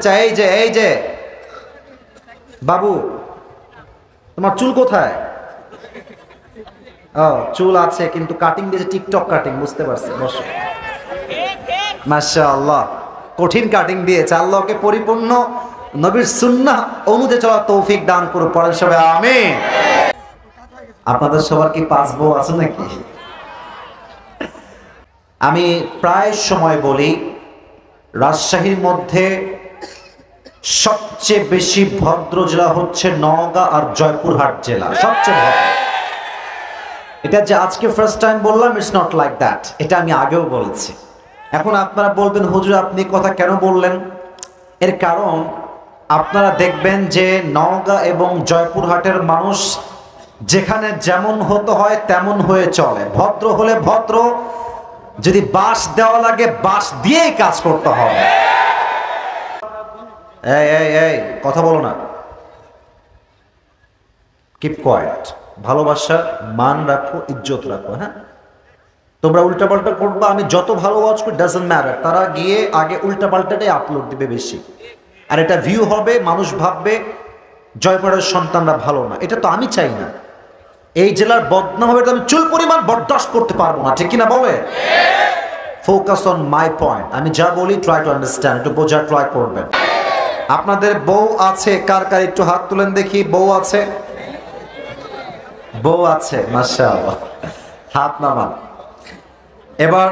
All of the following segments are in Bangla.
চাই। এই যে বাবু, তোমার চুল কোথায়? ও, চুল আছে কিন্তু কাটিং দিয়েছে, টিকটক কাটিং, বুঝতে পারছি। বসো। মাশাআল্লাহ, কঠিন কাটিং দিয়েছে। আল্লাহকে পরিপূর্ণ নবীর সুন্নাহ অনুযায়ী চলার তৌফিক দান করুন। পড়েন সবাই আমিন। আপনাদের সবার কি পাঁচ বউ আছে নাকি? আমি প্রায় সময় বলি, রাজশাহীর মধ্যে সবচেয়ে বেশি ভদ্র জেলা হচ্ছে নওগাঁ আর জয়পুরহাট জেলা, সবচেয়ে ভদ্র। এটা যে আজকে ফার্স্ট টাইম বললাম, ইটস নট লাইক দ্যাট, এটা আমি আগেও বলেছি। এখন আপনারা বলবেন, হুজুর আপনি কথা কেন বললেন? এর কারণ আপনারা দেখবেন যে নওগাঁ এবং জয়পুরহাটের মানুষ যেখানে যেমন হতে হয় তেমন হয়ে চলে। ভদ্র হলে ভদ্র, যদি বাঁশ দেওয়া লাগে বাঁশ দিয়েই কাজ করতে হবে। এই কথা বলো না, কিপ কোয়াইট। ভালোবাসা মান রাখো, ইজ্জত রাখো। হ্যাঁ, তোমরা উল্টাপাল্টা করবা, আমি যত ভালো ওয়াচ করি ডাজন্ট ম্যাটার, তারা গিয়ে আগে উল্টাপাল্টাটাই আপলোড দিবে বেশি, আর এটা ভিউ হবে, মানুষ ভাববে জয়পুরের সন্তানরা ভালো না। এটা তো আমি চাই না। এই জেলার বদনাম হবে, আমি চুল পরিমাণ বরদাস্ত করতে পারবো না, ঠিক কিনা বলে? Focus on my point. আমি যা বলি ট্রাই টু আন্ডারস্ট্যান্ড, একটু বোঝার ট্রাই করবেন। আপনাদের বউ আছে কার কার? একটু হাত তুলেন দেখি। বউ আছে? বউ আছে, মাশাআল্লাহ, হাত নামান। এবার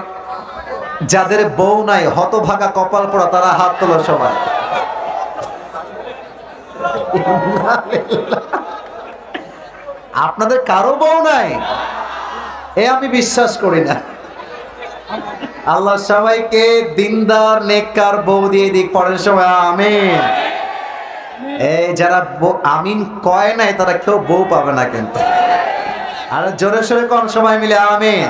যাদের বউ নাই, হতভাগা কপাল পড়া, তারা হাত তোলো সবাই। আপনাদের কারো বউ নাই? আমি বিশ্বাস করি না। আল্লাহ সবাইকে দিনদার নেককার বউ দিয়ে দিক। পড়েন সবাই আমিন। এই যারা আমিন কয় নাই তারা কেউ বউ পাবে না কিন্তু। আর জোরে সোরে কোন সবাই মিলে আমিন।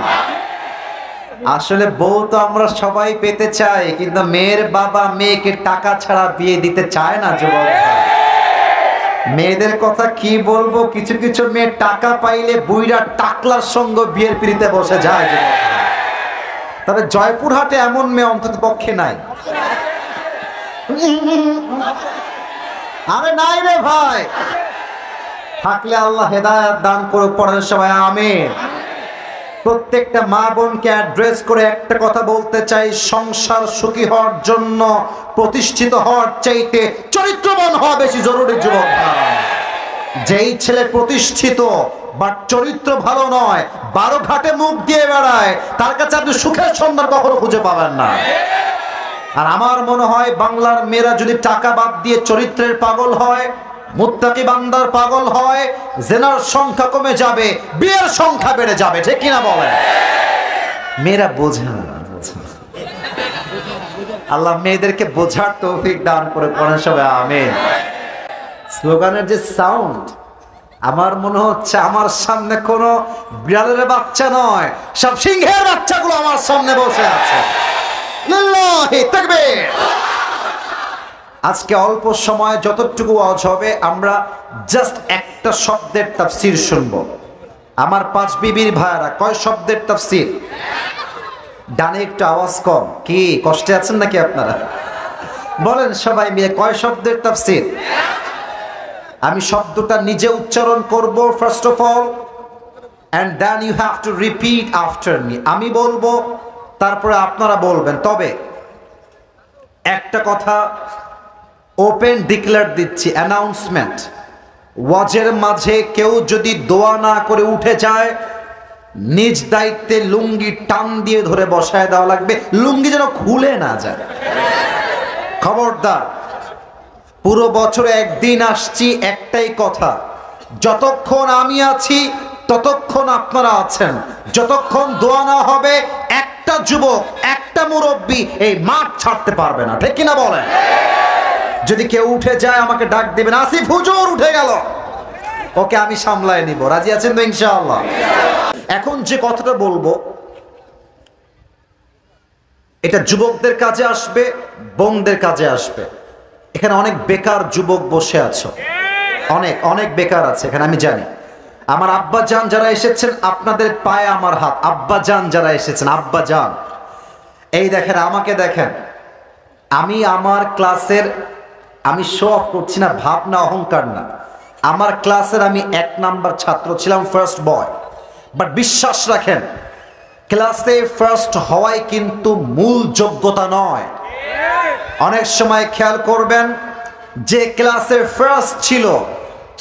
আসলে বউ তো আমরা সবাই পেতে চাই, কিন্তু মেয়ের বাবা মেয়েকে টাকা ছাড়া বিয়ে দিতে চায় না। যুবক মেয়েদের কথা কি বলবো, কিছু কিছু মেয়ে টাকা পাইলে বুইরা টাকলার সঙ্গে বিয়ের পিড়িতে বসে যায়। তবে জয়পুরহাটে এমন মেয়ে অন্তত পক্ষে নাই। আরে নাই রে ভাই, থাকলে আল্লাহ হেদায়েত দান করুক। পড়েন সবাই আমিন। প্রত্যেকটা মা বোনকে অ্যাড্রেস করে একটা কথা বলতে চাই, সংসার সুখী হওয়ার জন্য প্রতিষ্ঠিত হওয়ার চাইতে চরিত্রবান হওয়া বেশি জরুরি। যুবক, যেই ছেলে প্রতিষ্ঠিত বাট চরিত্র ভালো নয়, 12 ঘাটে মুখ দিয়ে বেড়ায়, তার কাছে আপনি সুখের সন্ধান কখনো খুঁজে পাবেন না। আর আমার মনে হয় বাংলার মেয়েরা যদি টাকা বাদ দিয়ে চরিত্রের পাগল হয়, মুত্তাকি বান্দার পাগল হয়, জেনার সংখ্যা কমে যাবে, বিয়ের সংখ্যা বেড়ে যাবে, ঠিক কিনা বলেন? মেয়েরা বোঝে না। আল্লাহ মেয়েদেরকে বোঝার তৌফিক দান করে। পড়েন সবাই আমিন। স্লোগানের যে সাউন্ড, আমার মনে হচ্ছে আমার সামনে কোনো বিড়ালের বাচ্চা নয়, সব সিংহের বাচ্চাগুলো আমার সামনে বসে আছে। লিল্লাহি তাকবীর। আজকে অল্প সময় যতটুকু ওয়াজ হবে, আমরা জাস্ট একটা শব্দের তাফসীর শুনবো। আমার 5 বিবির ভাইরা, কয় শব্দের তাফসীর? ডানে একটু আওয়াজ কম। কি কষ্টে আছেন নাকি আপনারা? বলেন সবাই মিলে, কয় শব্দের তাফসীর? আমি শব্দটা নিজে উচ্চারণ করব first of all, and then you have to repeat after me. আমি বলবো, তারপরে আপনারা বলবেন। তবে একটা কথা ওপেন ডিক্লেয়ার দিচ্ছি, অ্যানাউন্সমেন্ট, ওয়াজের মাঝে কেউ যদি দোয়া না করে উঠে যায়, নিজ দায়িত্বে লুঙ্গি টান দিয়ে ধরে বসায় দেওয়া লাগবে, লুঙ্গি যেন খুলে না যায়। খবরদার। পুরো বছরে একদিন আসছি, একটাই কথা, যতক্ষণ আমি আছি ততক্ষণ আপনারা আছেন। যতক্ষণ দোয়া না হবে, একটা যুবক, একটা মুরব্বী এই মাঠ ছাড়তে পারবে না, ঠিক কিনা বলেন? যদি কেউ উঠে যায় আমাকে ডাক দিবেন, আসিফ হুজুর উঠে গেল, ওকে আমি সামলায় নিব। রাজি আছেন তো ইনশাআল্লাহ? এখন যে কথাটা বলবো, এটা যুবকদের কাজে আসবে, বোনদের কাজে আসবে। এখানে অনেক বেকার যুবক বসে আছো, অনেক অনেক বেকার আছে এখানে, আমি জানি। আমার আব্বা জান যারা এসেছেন, আপনাদের পায়ে আমার হাত। আব্বা জান যারা এসেছেন, আব্বা জান, এই দেখেন, আমাকে দেখেন, আমি আমার ক্লাসের আমি শো অফ করছি না, ভাব না, অহংকার না। আমার ক্লাসের আমি 1 নাম্বার ছাত্র ছিলাম, ফার্স্ট বয়। বাট বিশ্বাস রাখেন, ক্লাসে ফার্স্ট হওয়াই কিন্তু মূল যোগ্যতা নয়। অনেক সময় খেয়াল করবেন, যে ক্লাসে ফার্স্ট ছিল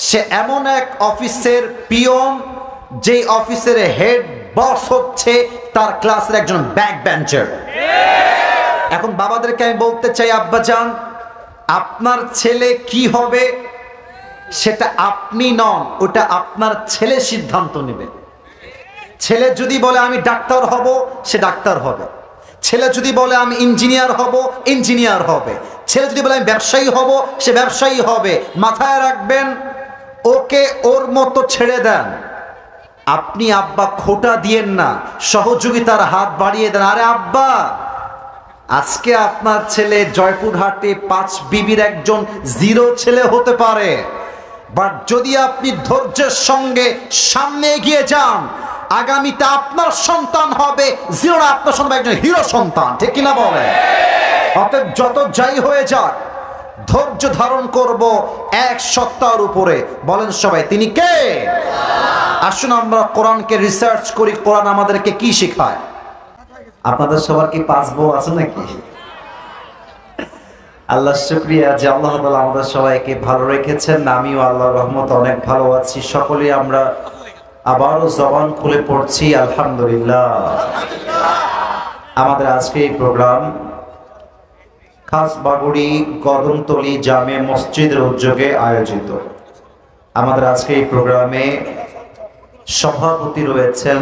সে এমন এক অফিসের পিয়ন, যেই অফিসের হেড বস হচ্ছে তার ক্লাসের একজন ব্যাক বেঞ্চার। এখন বাবাদেরকে আমি বলতে চাই, আব্বাজান, আপনার ছেলে কি হবে সেটা আপনি নন, ওটা আপনার ছেলে সিদ্ধান্ত নেবে। ছেলে যদি বলে আমি ডাক্তার হব, সে ডাক্তার হবে। ছেলে যদি বলে আমি ইঞ্জিনিয়ার হব, ইঞ্জিনিয়ার হবে। ছেলে যদি বলে আমি ব্যবসায়ী হব, সে ব্যবসায়ী হবে। মাথায় রাখবেন, ওকে ওর মতো ছেড়ে দেন। আপনি আব্বা খোটা দিয়েন না, সহযোগিতার হাত বাড়িয়ে দেন। আরে আব্বা, আজকে আপনার ছেলে জয়পুরহাটে 5 বিবির একজন 0 ছেলে হতে পারে, বাট যদি আপনি ধৈর্যের সঙ্গে সামনে এগিয়ে যান, আগামীতে আপনার সন্তান হবে 0, আপনার সন্তান একজন হিরো সন্তান। ঠিক কিনা বলে? অতএব যত যাই হয়ে যাক, ধৈর্য ধারণ করব 1 সত্তার উপরে। বলেন সবাই, তিনি কে? আসুন আমরা কোরআনকে রিসার্চ করি, কোরআন আমাদেরকে কি শেখায়। আপনাদের সবার কি 5 বউ আছে নাকি? আল্লাহ শুকরিয়া যে আল্লাহ তাআলা আমাদের সবাইকে ভালো রেখেছেন। আমিও আল্লাহর রহমতে অনেক ভালো আছি। সকলেই আমরা আবারও জবান খুলে পড়ছি আলহামদুলিল্লাহ। আমাদের আজকে এই প্রোগ্রাম খাসবাগুড়ি কদমতলী জামে মসজিদের উদ্যোগে আয়োজিত। আমাদের আজকে এই প্রোগ্রামে সভাপতি রয়েছেন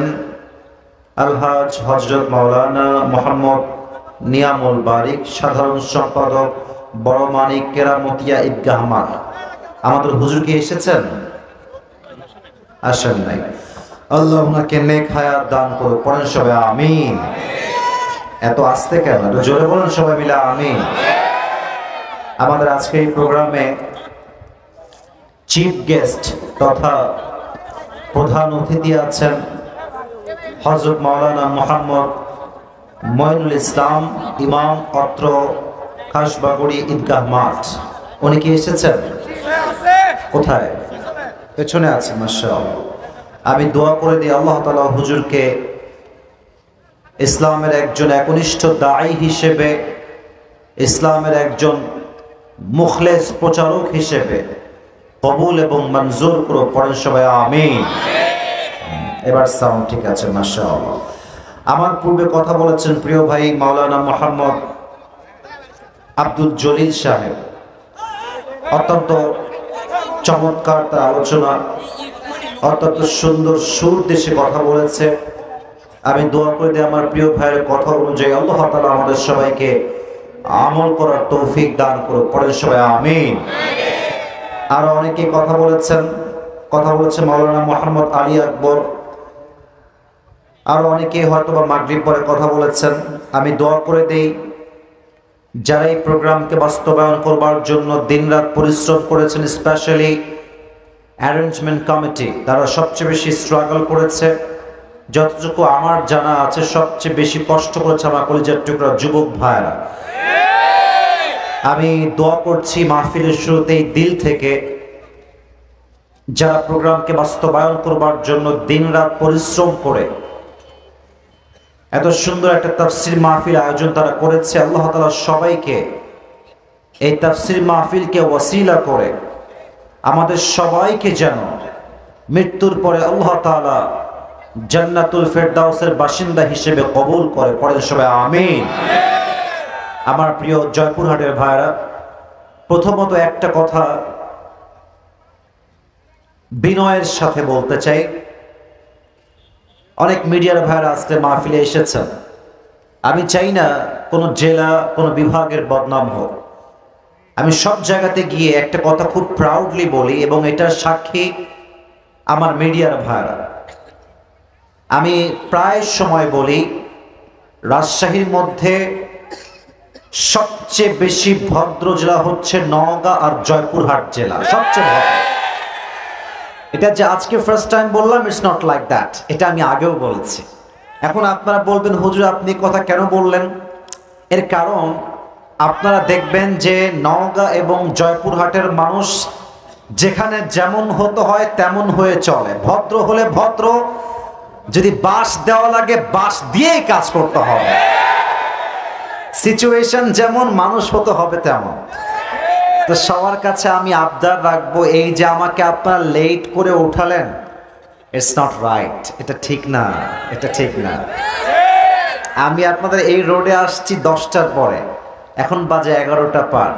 আলহাজ হযরত মাওলানা মোহাম্মদ নিয়ামুল বারিক, সাধারণ সম্পাদক বড় মানিক কেরামতিয়া ঈদগাহ মাঠ। আমাদের হুজুর কি এসেছেন? আসেন নাই। আল্লাহ ওনাকে নেক হায়াত দান করুক। পড়েন সবাই আমিন। এত আস্তে কেন? একটু জোরে বলুন সবাই মিলে আমিন। আমাদের আজকে এই প্রোগ্রামে চিফ গেস্ট তথা প্রধান অতিথি আছেন হযরত মাওলানা মোহাম্মদ মঈনুল ইসলাম, ইমাম অত্র খাসবাগুড়ি ঈদগাহ মাঠ। উনি কি এসেছেন? কোথায়? পেছনে আছে। মাশাআল্লাহ। আমি দোয়া করে দিই আল্লাহ তাআলা হুজুরকে ইসলামের একজন একনিষ্ঠ দাঈ হিসেবে, ইসলামের একজন মুখলেস প্রচারক হিসেবে কবুল এবং মঞ্জুর করো। পড়েন সবাই আমিন। এবার সাউন্ড ঠিক আছে, মাশাআল্লাহ। আমার পূর্বে কথা বলেছেন প্রিয় ভাই মাওলানা মোহাম্মদ আব্দুল জলিল সাহেব। অত্যন্ত চমৎকার তার আলোচনা, অত্যন্ত সুন্দর সুর দেশে কথা বলেছে। আমি দোয়া করে দিই আমার প্রিয় ভাইয়ের কথা অনুযায়ী আল্লাহ তাআলা আমাদের সবাইকে আমল করার তৌফিক দান করুক। পড়েন সবাই আমিন। আরো অনেকে কথা বলেছেন মাওলানা মোহাম্মদ আলী আকবর। আরো অনেকে হয়তো বা মাগরিব পরে কথা বলেছেন। আমি দোয়া করে দেই যারা এই প্রোগ্রামকে বাস্তবায়ন করবার জন্য দিনরাত পরিশ্রম করেছেন, স্পেশালি অ্যারেঞ্জমেন্ট কমিটি, তারা সবচেয়ে বেশি স্ট্রাগল করেছে। যতটুকু আমার জানা আছে সবচেয়ে বেশি কষ্ট করেছে আমার কলিজার টুকরা যুবক ভাইরা। আমি দোয়া করছি মাহফিলের শুরুতেই দিল থেকে যারা প্রোগ্রামকে বাস্তবায়ন করবার জন্য দিনরাত পরিশ্রম করে এত সুন্দর একটা তাফসীর মাহফিল আয়োজন তারা করেছে, আল্লাহ তাআলা সবাইকে এই তাফসীর মাহফিলকে ওয়াসিলা করে আমাদের সবাইকে যেন মৃত্যুর পরে আল্লাহ তাআলা জান্নাতুল ফেরদাউসের বাসিন্দা হিসেবে কবুল করে। পড়েন সবাই আমিন। আমার প্রিয় জয়পুরহাটের ভাইরা, প্রথমত একটা কথা বিনয়ের সাথে বলতে চাই। অনেক মিডিয়ার ভাইরা আজকে মাহফিলে এসেছেন। আমি চাই না কোনো জেলা, কোনো বিভাগের বদনাম হোক। আমি সব জায়গাতে গিয়ে একটা কথা খুব প্রাউডলি বলি, এবং এটার সাক্ষী আমার মিডিয়ার ভাইরা। আমি প্রায় সময় বলি, রাজশাহীর মধ্যে সবচেয়ে বেশি ভদ্র জেলা হচ্ছে নওগাঁ আর জয়পুরহাট জেলা, সবচেয়ে ভদ্র। এটা যে আজকে ফার্স্ট টাইম বললাম, ইটস নট লাইক দ্যাট, এটা আমি আগেও বলেছি। এখন আপনারা বলবেন হুজুর আপনি কথা কেন বললেন? এর কারণ আপনারা দেখবেন যে নওগাঁ এবং জয়পুরহাটের মানুষ যেখানে যেমন হতে হয় তেমন হয়ে চলে, ভদ্র হলে ভদ্র, যদি বাঁশ দেওয়া লাগে বাঁশ দিয়েই কাজ করতে হবে, সিচুয়েশন যেমন মানুষ হতে হবে তেমন। তো সবার কাছে আমি আবদার রাখবো, এই যে আমাকে আপনারা লেট করে উঠালেন, ইটস নট রাইট, এটা ঠিক না, এটা ঠিক না। আমি আপনাদের এই রোডে আসছি 10টার পরে, এখন বাজে 11টা পার।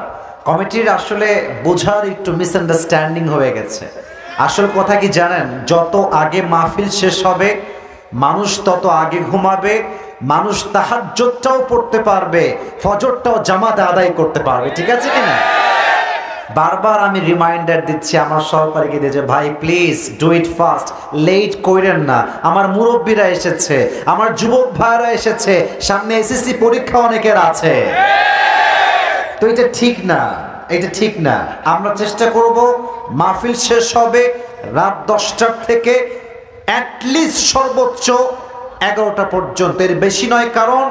কমিটির আসলে বোঝার একটু মিসআন্ডারস্ট্যান্ডিং হয়ে গেছে। আসল কথা কি জানেন, যত আগে মাহফিল শেষ হবে মানুষ তত আগে ঘুমাবে, মানুষ তাহাজ্জুদটাও পড়তে পারবে, ফজরটাও জামাতে আদায় করতে পারবে, ঠিক আছে কিনা? বারবার আমি রিমাইন্ডার দিচ্ছি আমার সহকারীকে দিয়ে যে ভাই please do it fast, late কইরেন না। আমার মুরব্বীরা এসেছে, আমার যুবক ভাইরা এসেছে, সামনে এসএসসি পরীক্ষা অনেকের আছে। তো এটা ঠিক না, এটা ঠিক না। আমরা চেষ্টা করব মাহফিল শেষ হবে রাত 10টার থেকে অ্যাটলিস্ট সর্বোচ্চ 11টা পর্যন্ত, এর বেশি নয়। কারণ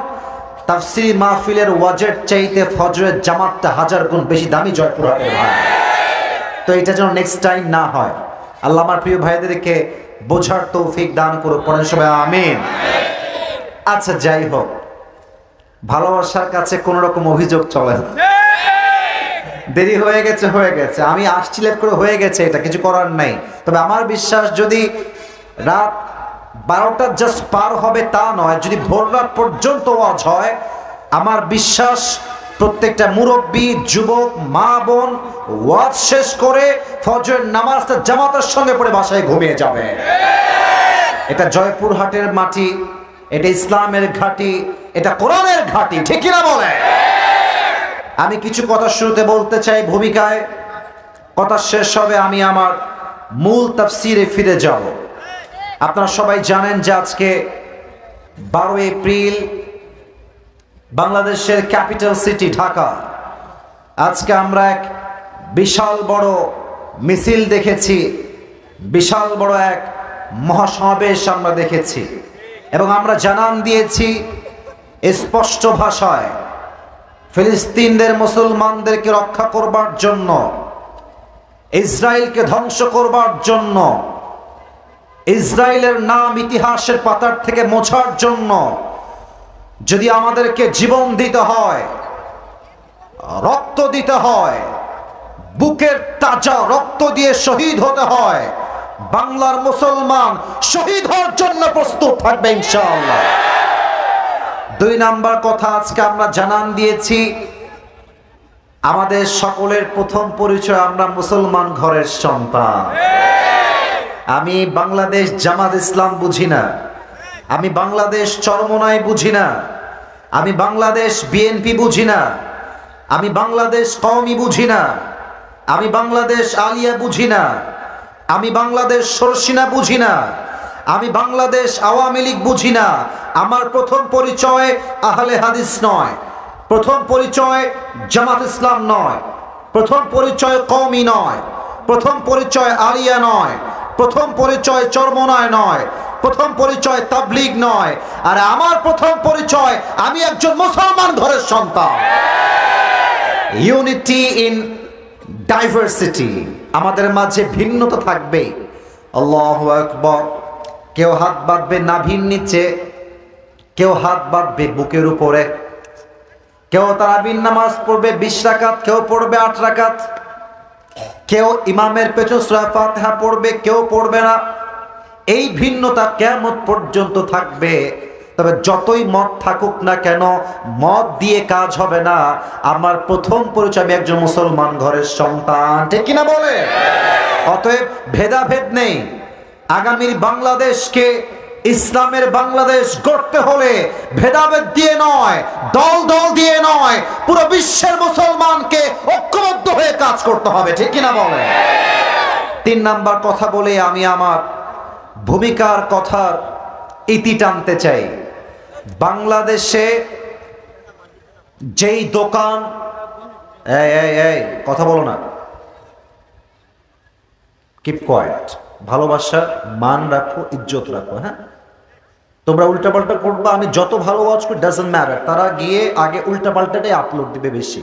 তাফসীরি মাহফিলের ওয়াজের চাইতে ফজরের জামাতটা 1000 গুণ বেশি দামি জয়পুরহাটের ভাই। তো এটা যেন নেক্সট টাইম না হয়, আল্লাহ আমার প্রিয় ভাইদেরকে বোঝার তৌফিক দান করুন, পড়েন সবাই আমিন। আচ্ছা যাই হোক, ভালোবাসার কাছে কোনো রকম অভিযোগ চলে না, দেরি হয়ে গেছে হয়ে গেছে, আমি আসছি লেট করে হয়ে গেছে, এটা কিছু করার নাই। তবে আমার বিশ্বাস যদি রাত 12টা জাস্ট পার হবে তা নয়, যদি ভোর রাত পর্যন্ত ওয়াজ হয়, আমার বিশ্বাস প্রত্যেকটা মুরব্বী, যুবক, মা বোন ওয়াজ শেষ করে ফজরের নামাজটা জামাতের সঙ্গে পড়ে বাসায় ঘুমিয়ে যাবে। এটা জয়পুরহাটের মাটি, এটা ইসলামের ঘাঁটি, এটা কোরআনের ঘাঁটি, ঠিক কিনা বলে? আমি কিছু কথা শুরুতে বলতে চাই ভূমিকায়, কথা শেষ হবে আমি আমার মূল তাফসিরে ফিরে যাব। আপনারা সবাই জানেন যে আজকে 12 এপ্রিল বাংলাদেশের ক্যাপিটাল সিটি ঢাকা। আজকে আমরা এক বিশাল বড় মিছিল দেখেছি, বিশাল বড় এক মহাসমাবেশ আমরা দেখেছি, এবং আমরা জানান দিয়েছি স্পষ্ট ভাষায় ফিলিস্তিনদের মুসলমানদেরকে রক্ষা করবার জন্য, ইসরায়েলকে ধ্বংস করবার জন্য, ইসরায়েলের নাম ইতিহাসের পাতার থেকে মোছার জন্য যদি আমাদেরকে জীবন দিতে হয়, রক্ত দিতে হয়, বুকের তাজা রক্ত দিয়ে শহীদ হতে হয়, বাংলার মুসলমান শহীদ হওয়ার জন্য প্রস্তুত থাকবে ইনশাআল্লাহ। 2 নাম্বার কথা আজকে আমরা জানান দিয়েছি, আমাদের সকলের প্রথম পরিচয় আমরা মুসলমান ঘরের সন্তান। আমি বাংলাদেশ জামাত ইসলাম বুঝি না, আমি বাংলাদেশ চরমনাই বুঝি না, আমি বাংলাদেশ বিএনপি বুঝি না, আমি বাংলাদেশ কওমি বুঝি না, আমি বাংলাদেশ আলিয়া বুঝি না, আমি বাংলাদেশ সরসিনা বুঝি না, আমি বাংলাদেশ আওয়ামী লীগ বুঝি না। আমার প্রথম পরিচয় আহলে হাদিস নয়, প্রথম পরিচয় জামাত ইসলাম নয়, প্রথম পরিচয় কওমি নয়, প্রথম পরিচয় আলিয়া নয়, প্রথম পরিচয় চরমনায় নয়, প্রথম পরিচয় তাবলীগ নয়, আর আমার প্রথম পরিচয় আমি একজন মুসলমান ঘরের সন্তান। ইউনিটি ইন ডাইভার্সিটি, আমাদের মাঝে ভিন্নতা থাকবে। আল্লাহু আকবার। কেউ হাত বাঁধবে নাভির নিচে, কেউ হাত বাঁধবে বুকের উপরে, কেউ তারাবির নামাজ পড়বে 20 রাকাত, কেউ পড়বে 8 রাকাত, কেউ ইমামের পেছনে সূরা ফাতিহা পড়বে, কেউ পড়বে না। এই ভিন্নতা কিয়ামত পর্যন্ত থাকবে। তবে যতই মত থাকুক না কেন, মত দিয়ে কাজ হবে না। আমার প্রথম পরিচয় আমি একজন মুসলমান ঘরের সন্তান, ঠিক কিনা বলে? অতএব ভেদাভেদ নেই। আগামীর বাংলাদেশকে ইসলামের বাংলাদেশ গড়তে হলে ভেদাভেদ দিয়ে নয়, দল দল দিয়ে নয়, পুরো বিশ্বের মুসলমানকে ঐক্যবদ্ধ হয়ে কাজ করতে হবে, ঠিক কিনা বলে? 3 নাম্বার কথা বলে আমি আমার ভূমিকার কথার ইতি টানতে চাই। বাংলাদেশে যেই দোকান, এই কথা বলো না, কিপ কোয়াইট, ভালোবাসার মান রাখো, ইজ্জত রাখো। হ্যাঁ, তোমরা উল্টাপাল্টা করবা, আমি যত ভালো ওয়াচ করি ডাজন্ট ম্যাটার, তারা গিয়ে আগে উল্টাপাল্টাটাই আপলোড দিবে বেশি,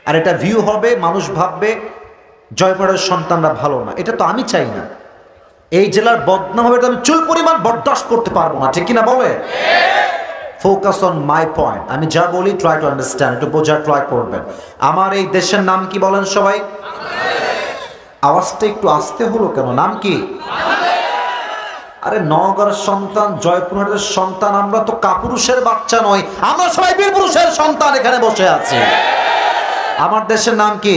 আর এটা ভিউ হবে, মানুষ ভাববে জয়পুরের সন্তানরা ভালো না। এটা তো আমি চাই না। এই জেলার বদনাম হবে, আমি চুল পরিমাণ বরদাস্ত করতে পারবো না, ঠিক কিনা বলে? Focus on my point. আমি যা বলি ট্রাই টু আন্ডারস্ট্যান্ড, একটু বোঝার ট্রাই করবেন। আমার এই দেশের নাম কি বলেন সবাই? আওয়াজটা একটু আস্তে হলো কেন? নাম কি? আরে নওগাঁর সন্তান, জয়পুরহাটের সন্তান, আমরা তো কাপুরুষের বাচ্চা নই, আমরা সবাই বীর পুরুষের সন্তান এখানে বসে আছি। আমার দেশের নাম কি?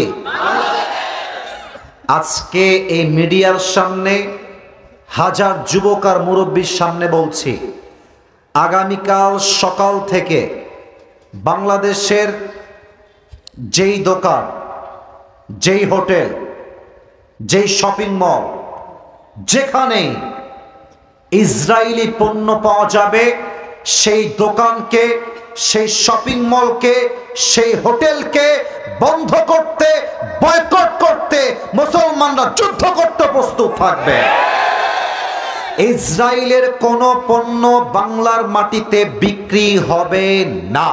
আজকে এই মিডিয়ার সামনে, হাজার যুবক আর মুরব্বীর সামনে বলছি, আগামীকাল সকাল থেকে বাংলাদেশের যেই দোকান, যেই হোটেল, যেই শপিং মল, যেখানেই ইসরায়েলি পণ্য পাওয়া যাবে, সেই দোকানকে, সেই শপিং মলকে, সেই হোটেলকে বন্ধ করতে, বয়কট করতে মুসলমানরা যুদ্ধ করতে প্রস্তুত থাকবে। ইসরায়েলের কোন পণ্য বাংলার মাটিতে বিক্রি হবে না।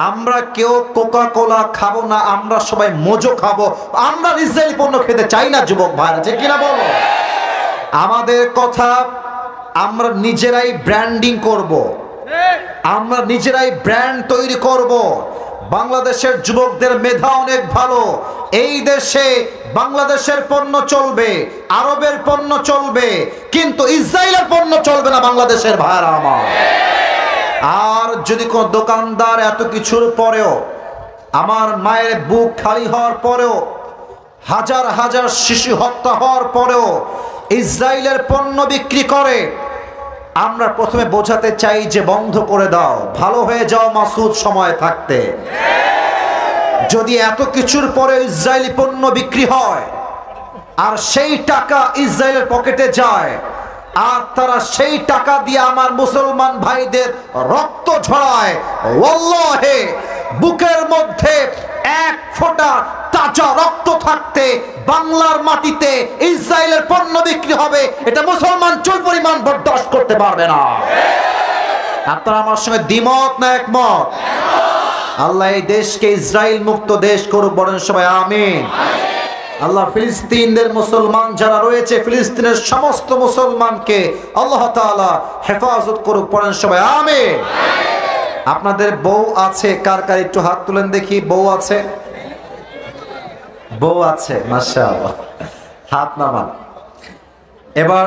আমরা কেউ কোকা কোলা খাবো না, আমরা সবাই মোজো খাবো। আমরা ইসরায়েলি পণ্য খেতে চাই না যুবক ভাইরা, যে কিনা বলো? আমাদের কথা, আমরা নিজেরাই ব্র্যান্ডিং করব, আমরা নিজেরাই ব্র্যান্ড তৈরি করব। বাংলাদেশের যুবকদের মেধা অনেক ভালো। এই দেশে বাংলাদেশের পণ্য চলবে, আরবের পণ্য চলবে, কিন্তু ইসরায়েলের পণ্য চলবে না বাংলাদেশের ভাইরা আমার। আর যদি কোন দোকানদার এত কিছুর পরেও, আমার মায়ের বুক খালি হওয়ার পরেও, হাজার হাজার শিশু হত্যা হওয়ার পরেও ইসরায়েলের পণ্য বিক্রি করে, আমরা প্রথমে বোঝাতে চাই যে বন্ধ করে দাও, ভালো হয়ে যাও মাসুদ সময় থাকতে। যদি এত কিছুর পরে ইসরায়েলি পণ্য বিক্রি হয় আর সেই টাকা ইসরায়েলের পকেটে যায়, আর তারা সেই টাকা দিয়ে আমার মুসলমান ভাইদের রক্ত ঝরায়, ওয়াল্লাহি বুকের মধ্যে এক ফোঁটা তাজা রক্ত থাকতে বাংলার মাটিতে ইসরায়েলের পণ্য বিক্রি হবে, এটা মুসলমান চুল পরিমাণ বরদাস্ত করতে পারবে না। আপনারা আমার সঙ্গে দ্বিমত না একমত? আল্লাহ এই দেশকে ইসরায়েল মুক্ত দেশ করুক, বলেন সবাই আমিন। আল্লাহ ফিলিস্তিনের মুসলমান যারা রয়েছে, ফিলিস্তিনের সমস্ত মুসলমানকে আল্লাহ তাআলা হেফাজত করুক, বলেন সবাই আমিন। আপনাদের বউ আছে? কার কার একটু হাত তুলেন দেখি। বউ আছে? বউ আছে, মাশাআল্লাহ, হাত নামান। এবার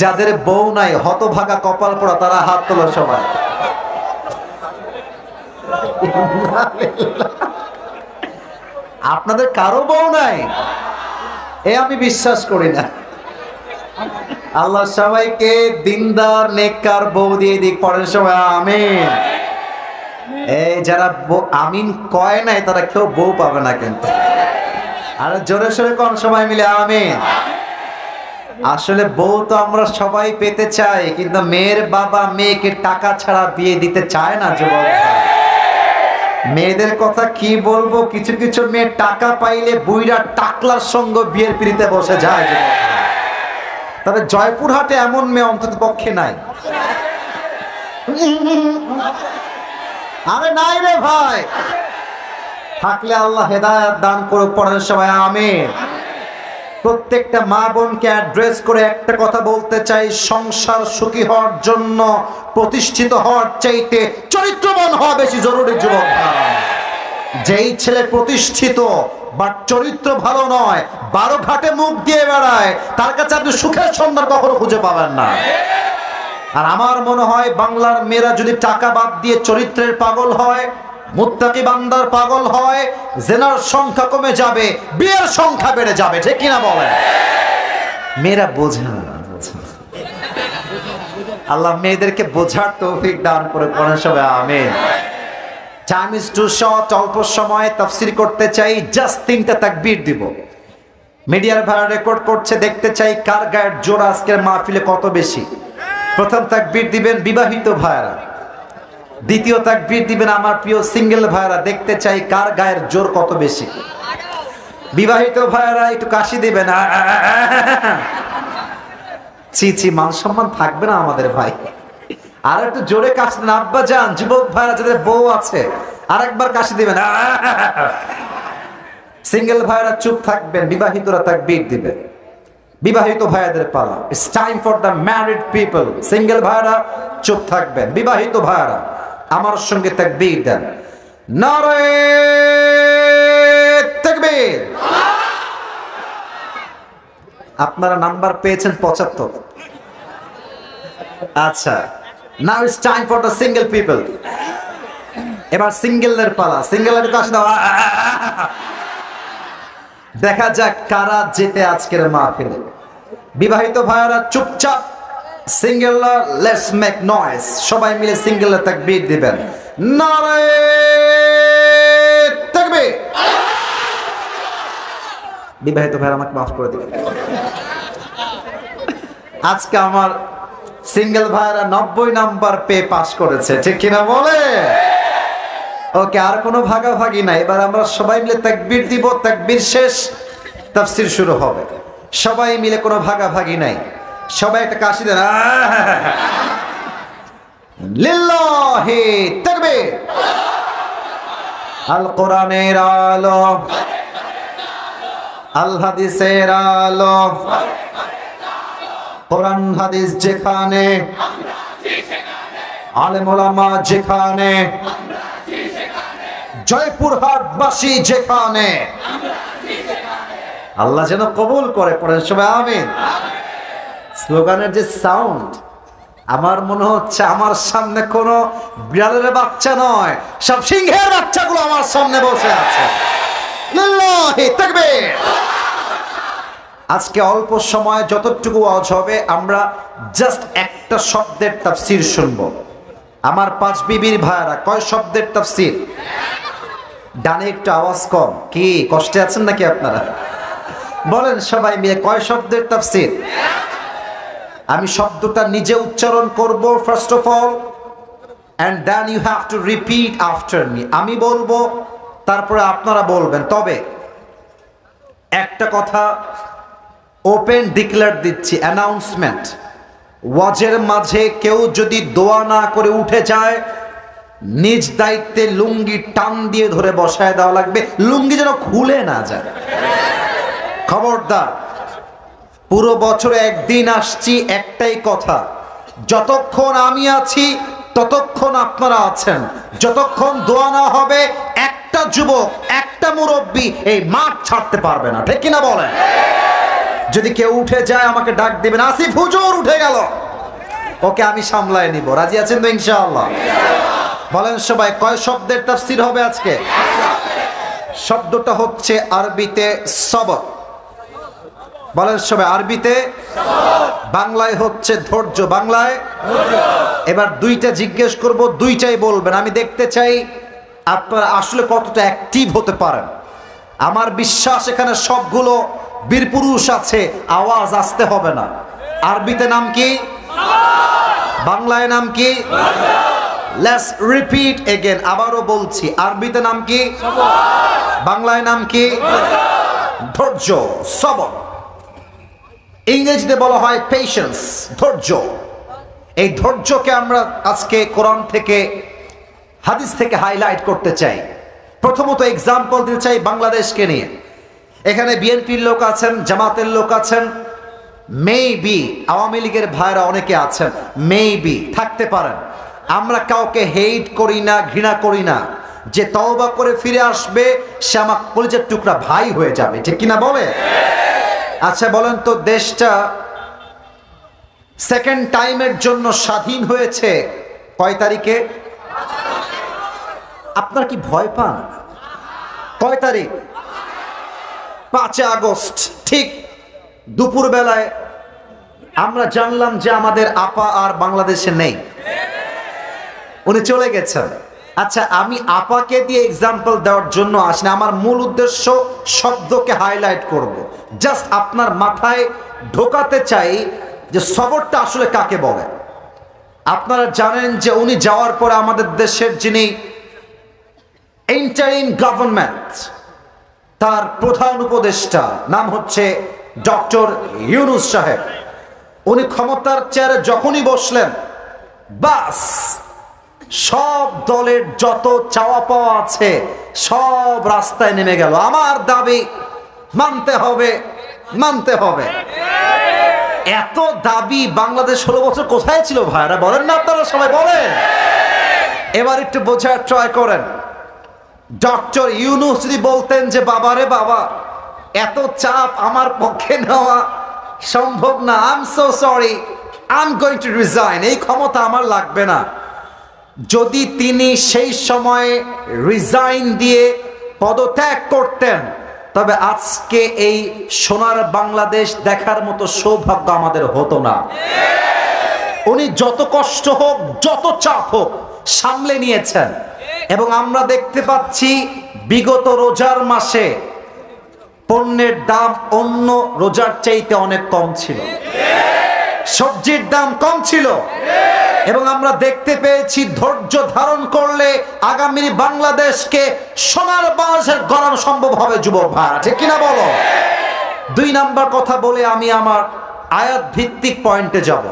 যাদের বউ নাই, হতভাগা কপাল পোড়া, তারা হাত তোলো সবাই। আপনাদের কারো বউ নাই? এ আমি বিশ্বাস করি না। আল্লাহ সবাইকে দিনদার নেককার বউ দিয়ে দিক, পড়েন সবাই আমিন। এই যারা আমিন কয় নাই, তারা কেউ বউ পাবে না কিন্তু। আর জোরে সোরে কোন সবাই মিলে আমিন। আসলে বউ তো আমরা সবাই পেতে চাই, কিন্তু মেয়ের বাবা মেয়েকে টাকা ছাড়া বিয়ে দিতে চায় না যুবক। মেয়েদের কথা কি বলবো, কিছু কিছু মেয়ে টাকা পাইলে বুইরা টাকলার সঙ্গে বিয়ের পিড়িতে বসে যায়। তবে জয়পুরহাটে এমন মেয়ে অন্তত পক্ষে নাই। আরে নাই রে ভাই, থাকলে আল্লাহ হেদায়েত দান করুক, পড়েন সবাই আমিন। প্রত্যেকটা মা বোনকে অ্যাড্রেস করে একটা কথা বলতে চাই, সংসার সুখী হওয়ার জন্য, প্রতিষ্ঠিত হওয়ার চাইতে চরিত্রবান হওয়া বেশি জরুরি যুবক। যেই ছেলে প্রতিষ্ঠিত বাট চরিত্র ভালো নয়, 12 ঘাটে মুখ দিয়ে বেড়ায়, তার কাছে আপনি সুখের সন্ধান কখনো খুঁজে পাবেন না। আর আমার মনে হয় বাংলার মেয়েরা যদি টাকা বাদ দিয়ে চরিত্রের পাগল হয়, মুত্তাকি বান্দার পাগল হয়, জেনার সংখ্যা কমে যাবে, বিয়ের সংখ্যা বেড়ে যাবে, ঠিক কিনা বলেন? মেয়েরা বোঝে না। আল্লাহ মেয়েদেরকে বোঝার তৌফিক দান করে, পড়েন সবাই আমিন। টাইম ইজ টু শর্ট, অল্প সময় তাফসীর করতে চাই, জাস্ট 3টা তাকবীর দিব। মিডিয়ার ভাড়া রেকর্ড করছে, দেখতে চাই কার গায়ের জোর আজকের মাহফিলে কত বেশি। প্রথম তাকবীর দিবেন বিবাহিত ভাইরা, দ্বিতীয় তাকবীর দিবেন আমার প্রিয় সিঙ্গেল ভাইরা, দেখতে চাই কার গায়ের জোর কত বেশি। বিবাহিত ভাইরা একটু কাশি দিবেন, ছি ছি, মান সম্মান থাকবে না আমাদের ভাই। আর একটু জোরে কাশি দেন আব্বা যান, যুবক ভাইরা যাদের বউ আছে আর একবার কাশি দিবেন। সিঙ্গেল ভাইরা চুপ থাকবেন, বিবাহিতরা তাকবীর দিবেন। বিবাহিত ভাইয়াদের পালা, it's time for the married people. Single ভাইরা চুপ থাকবেন, বিবাহিত ভাইরা আমার সঙ্গে তাকবীর দেন। নারে তাকবীর। আপনারা নাম্বার পেয়েছেন 75। আচ্ছা, now it's time for the single people. এবার সিঙ্গেলদের পালা, সিঙ্গেলের কাছে দাও। দেখা যাক কারা জিতে আজকের মাহফিলে। বিবাহিত ভাইয়ারা চুপচাপ, সিঙ্গেলরা লেটস মেক নয়েজ। সবাই মিলে সিঙ্গেলের তাকবীর দিবেন। নারে তাকবীর। বিবাহিত ভাইয়ারা আমাকে মাফ করে দিবেন। আজকে আমার সিঙ্গেল ভাইয়ারা 90 নাম্বার পেয়ে পাস করেছে, ঠিক কিনা বলে? ওকে, আর কোনো ভাগাভাগি নাই। এবার আমরা সবাই মিলে তাকবীর দিব, তাকবীর শেষ তাফসীর শুরু হবে। সবাই মিলে, কোনো ভাগাভাগি নাই। সবাই একটা কাশি দেন। লিল্লাহি তাকবীর। আল কোরআনের আলো, আল হাদিসের আলো। কোরআন হাদিস যেখানে, আলেম ওলামা যেখানে, জয়পুরহাটবাসী যেখানে, আল্লাহ যেন কবুল করে। পড়েন সবাই আমিন। স্লোগানের যে সাউন্ড, আমার মনে হচ্ছে আমার সামনে কোনো বিড়ালের বাচ্চা নয়, সব সিংহের বাচ্চাগুলো আমার সামনে বসে আছে। লিল্লাহি তাকবীর। আজকে অল্প সময় যতটুকু ওয়াজ হবে, আমরা জাস্ট একটা শব্দের তাফসীর শুনবো। আমার 5 বিবির ভাইরা কয় শব্দের তাফসীর? ডানে একটু আওয়াজ কম। কি কষ্টে আছেন নাকি আপনারা? বলেন সবাই মিলে, কয় শব্দের তাফসীর? আমি শব্দটা নিজে উচ্চারণ করব first of all, and then you have to repeat after me. আমি বলবো, তারপরে আপনারা বলবেন। তবে একটা কথা ওপেন ডিক্লেয়ার দিচ্ছি, অ্যানাউন্সমেন্ট, ওয়াজের মাঝে কেউ যদি দোয়া না করে উঠে যায়, নিজ দায়িত্বে লুঙ্গি টান দিয়ে ধরে বসায় দেওয়া লাগবে, লুঙ্গি যেন খুলে না যায়। খবরদার। পুরো বছরে একদিন আসছি, একটাই কথা, যতক্ষণ আমি আছি ততক্ষণ আপনারা আছেন। যতক্ষণ দোয়া না হবে, একটা যুবক, একটা মুরব্বী এই মাঠ ছাড়তে পারবে না, ঠিক কিনা বলেন? যদি কেউ উঠে যায় আমাকে ডাক দিবেন, আসিফ হুজুর উঠে গেল, ওকে আমি সামলায় নিব। রাজি আছেন তো ইনশাআল্লাহ? বলেন সবাই, কয় শব্দের তাফসীর হবে আজকে? শব্দটা হচ্ছে আরবিতে সবর। বলেন সবাই, আরবিতে বাংলায় হচ্ছে ধৈর্য। বাংলায় এবার দুইটা জিজ্ঞেস করব, দুইটাই বলবেন। আমি দেখতে চাই আপনারা আসলে কতটা অ্যাক্টিভ হতে পারেন। আমার বিশ্বাস এখানে সবগুলো বীরপুরুষ আছে, আওয়াজ আসতে হবে না। আরবিতে নাম কি? বাংলায় নাম কি? Let's repeat again. আবারও বলছি, আরবিতে নাম কি? বাংলায় নাম কি? ধৈর্য, সবর। ইংরেজিতে বলা হয় পেশেন্স, ধৈর্য। এই ধৈর্যকে আমরা আজকে কোরআন থেকে, হাদিস থেকে হাইলাইট করতে চাই। প্রথমত এক্সাম্পল দিতে চাই বাংলাদেশকে নিয়ে। এখানে বিএনপির লোক আছেন, জামাতের লোক আছেন, মেবি আওয়ামী লীগের ভাইরা অনেকে আছেন, মেবি থাকতে পারেন। আমরা কাউকে হেট করি না, ঘৃণা করি না। যে তওবা করে ফিরে আসবে সে আমার কলিজার টুকরা ভাই হয়ে যাবে, ঠিক কিনা বলে? আচ্ছা বলেন তো, দেশটা সেকেন্ড টাইমের জন্য স্বাধীন হয়েছে কয় তারিখে? আপনার কি ভয় পান? কয় তারিখ? 5 আগস্ট। ঠিক দুপুর বেলায় আমরা জানলাম যে আমাদের আপা আর বাংলাদেশে নেই, উনি চলে গেছেন। আচ্ছা, আমি আপাকে দিয়ে এক্সাম্পল দেওয়ার জন্য আসি না। আমার মূল উদ্দেশ্য শব্দকে হাইলাইট করব। জাস্ট আপনার মাথায় ঢোকাতে চাই যে সবরটা আসলে কাকে বলে। আপনারা জানেন যে উনি যাওয়ার পরে আমাদের দেশের যিনি ইন্টারিম গভর্নমেন্ট, তার প্রধান উপদেষ্টা নাম হচ্ছে ডক্টর ইউনূস সাহেব। উনি ক্ষমতার চেয়ারে যখনই বসলেন, বাস সব দলের যত চাওয়া পাওয়া আছে সব রাস্তায় নেমে গেল। আমার দাবি মানতে হবে, মানতে হবে। এত দাবি বাংলাদেশ 16 বছর কোথায় ছিল ভাইরা? বলেন না আপনারা সবাই বলেন। এবার একটু বোঝার ট্রাই করেন। ডক্টর ইউনূস যদি বলতেন যে বাবা রে বাবা, এত চাপ আমার পক্ষে নেওয়া সম্ভব না, I am so sorry, I am going to resign, এই ক্ষমতা আমার লাগবে না, যদি তিনি সেই সময়ে রিজাইন দিয়ে পদত্যাগ করতেন, তবে আজকে এই সোনার বাংলাদেশ দেখার মতো সৌভাগ্য আমাদের হতো না। উনি যত কষ্ট হোক, যত চাপ হোক সামলে নিয়েছেন। এবং আমরা দেখতে পাচ্ছি বিগত রোজার মাসে পণ্যের দাম অন্য রোজার চাইতে অনেক কম ছিল, সবজির দাম কম ছিল। এবং আমরা দেখতে পেয়েছি ধৈর্য ধারণ করলে আগামী বাংলাদেশকে সোনার বাংলাদেশের গড়ানো সম্ভব হবে। যুবক ভাই, ঠিক কিনা বলো? 2 নাম্বার কথা বলে আমি আমার আয়াত ভিত্তিক পয়েন্টে যাব।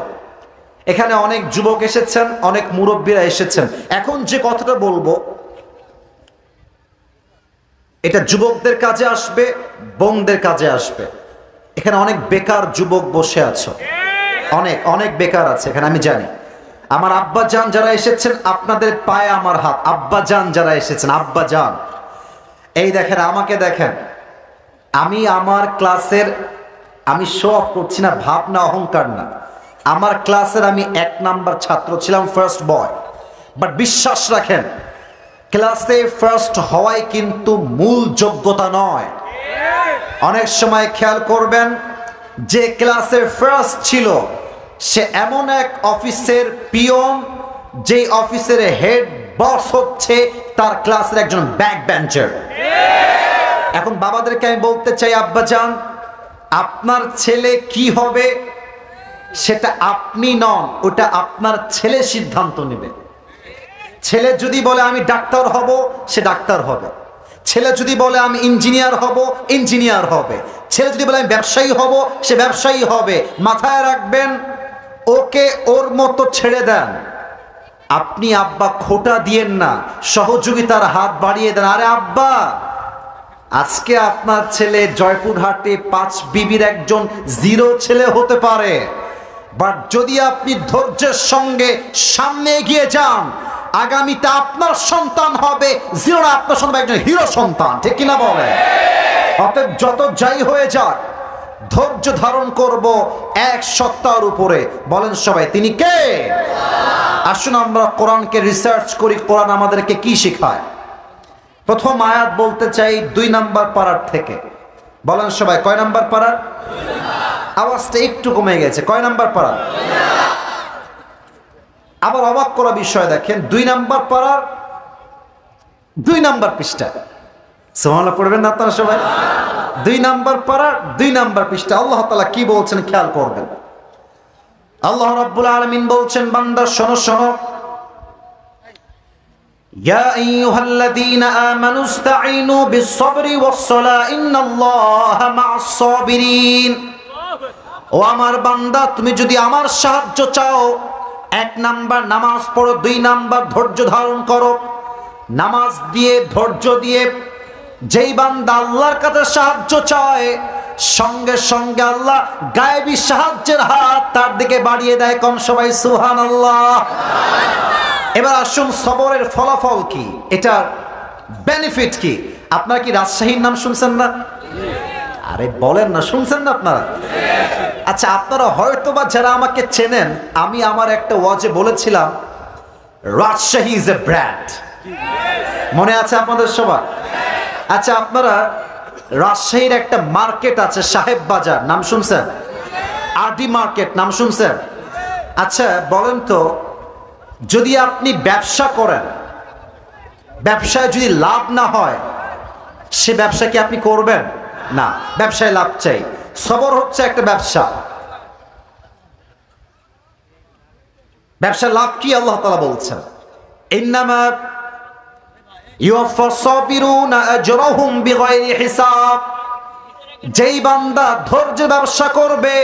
এখানে অনেক যুবক এসেছেন, অনেক মুরব্বীরা এসেছেন। এখন যে কথাটা বলবো এটা যুবকদের কাজে আসবে, বোনদের কাজে আসবে। এখানে অনেক বেকার যুবক বসে আছো, অনেক অনেক বেকার আছে এখানে, আমি জানি। আমার আব্বা জান যারা এসেছেন, আপনাদের পায়ে আমার হাত। আব্বা জান যারা এসেছেন, আব্বা জান, এই দেখেন, আমাকে দেখেন। আমি আমার ক্লাসের, আমি শো অফ করছি না, ভাবনা অহংকার না, আমার ক্লাসের আমি 1 নাম্বার ছাত্র ছিলাম, ফার্স্ট বয়। বাট বিশ্বাস রাখেন, ক্লাসে ফার্স্ট হওয়াই কিন্তু মূল যোগ্যতা নয়। অনেক সময় খেয়াল করবেন যে ক্লাসের ফার্স্ট ছিল, সে এমন এক অফিসের পিয়ন, যেই অফিসের হেড বস হচ্ছে তার ক্লাসের একজন ব্যাক বেঞ্চার। এখন বাবাদেরকে আমি বলতে চাই, আব্বা জান, আপনার ছেলে কি হবে সেটা আপনি নন, ওটা আপনার ছেলে সিদ্ধান্ত নেবে। ছেলে যদি বলে আমি ডাক্তার হব, সে ডাক্তার হবে। ছেলে যদি বলে আমি ইঞ্জিনিয়ার হব, ইঞ্জিনিয়ার হবে। ছেলে যদি বলে আমি ব্যবসায়ী হব, সে ব্যবসায়ী হবে। মাথায় রাখবেন, ওকে ওর মতো ছেড়ে দেন। আপনি আব্বা খোটা দিয়েন না, সহযোগিতার হাত বাড়িয়ে দেন। আরে আব্বা, আজকে আপনার ছেলে জয়পুরহাটে 5 বিবির একজন 0 ছেলে হতে পারে, বাট যদি আপনি ধৈর্যের সঙ্গে সামনে এগিয়ে যান, আগামীতে আপনার সন্তান হবে 0, আপনার সন্তান একজন হিরো সন্তান, ঠিক কিনা বলে? অতএব যত যাই হয়ে যাক, ধৈর্য ধারণ করব 1 সপ্তাহের উপরে। বলেন সবাই, তিনি কে? আসুন আমরা কোরআনকে রিসার্চ করি, কোরআন আমাদেরকে কি শেখায়। প্রথম আয়াত বলতে চাই 2 নাম্বার পারার থেকে। বলেন সবাই, কয় নাম্বার পারা? আওয়াজটা একটু কমে গেছে। কয় নাম্বার পারা? আবার অবাক করা বিষয় দেখেন, 2 নাম্বার পারার 2 নাম্বার পৃষ্ঠা। সুবহানাল্লাহ পড়বেন না আপনারা সবাই? 2 নাম্বার পারার 2 নাম্বার পৃষ্ঠা আল্লাহ তাআলা কি বলছেন খেয়াল করবেন। আল্লাহ রাব্বুল আলামিন বলছেন, বান্দা শোনো শোনো, ইয়া আইয়ুহাল্লাযীনা আমানু ইসতাঈনু বিস-সাবরি ওয়াস-সালাহ ইন্নাল্লাহা মা'আস-সাবিরিন। ও আমার বান্দা, তুমি যদি আমার সাহায্য চাও, 1 নাম্বার নামাজ পড়ো, 2 নাম্বার ধৈর্য ধারণ করো। নামাজ দিয়ে, ধৈর্য দিয়ে যেই বান্দা আল্লাহর কাছে সাহায্য চায়, সঙ্গে সঙ্গে আল্লাহ গায়েবী সাহায্যের হাত তার দিকে বাড়িয়ে দেয়। কম সবাই সুবহানাল্লাহ। এবার আসুন, সবরের ফলাফল কি, এটার বেনিফিট কি? আপনারা কি রাজশাহীর নাম শুনছেন না? আরে বলেন না, শুনছেন না আপনারা? আচ্ছা, আপনারা হয়তোবা যারা আমাকে চেনেন, আমি আমার একটা ওয়াজে বলেছিলাম রাজশাহী ইজ এ ব্র্যান্ড। মনে আছে আপনাদের সবার? আচ্ছা, আপনারা রাজশাহীর একটা মার্কেট আছে সাহেব বাজার, নাম শুনছেন? আরডি মার্কেট, নাম শুনছেন? আচ্ছা বলেন তো, যদি আপনি ব্যবসা করেন, ব্যবসায় যদি লাভ না হয়, সে ব্যবসা কি আপনি করবেন? না, ব্যবসায় লাভ চাই। সবর হচ্ছে একটা ব্যবসা। ব্যবসায় লাভ কি আল্লাহ তাআলা বলছেন, ইন্নামা ইউওয়াফাস সাবিরুনা আজরাহুম বিগাইরি হিসাব। যেই বান্দা ধৈর্য ব্যবসা করবে,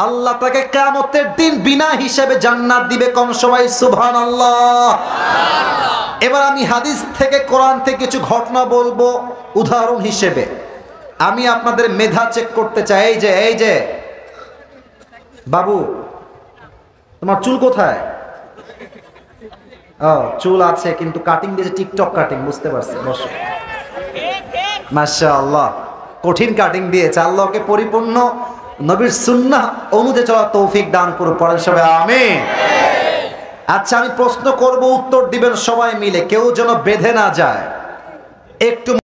আল্লাহ তাকে কিয়ামতের দিন বিনা হিসাবে জান্নাত দিবে। কোন সবাই সুবহানাল্লাহ। এবার আমি হাদিস থেকে কোরআন থেকে কিছু ঘটনা বলবো উদাহরণ হিসেবে। আমি আপনাদের মেধা চেক করতে চাই। এই যে বাবু, তোমার চুল কোথায়? ও, চুল আছে কিন্তু কাটিং দিয়েছে, টিকটক কাটিং, বুঝতে পারছি। বসো। মাশাআল্লাহ, কঠিন কাটিং দিয়েছে। আল্লাহকে পরিপূর্ণ নবীর সুন্নাহ অনুযায়ী চলার তৌফিক দান করুন। পড়েন সবাই আমিন। আচ্ছা, আমি প্রশ্ন করব, উত্তর দিবেন সবাই মিলে, কেউ যেন বেঁধে না যায়। একটু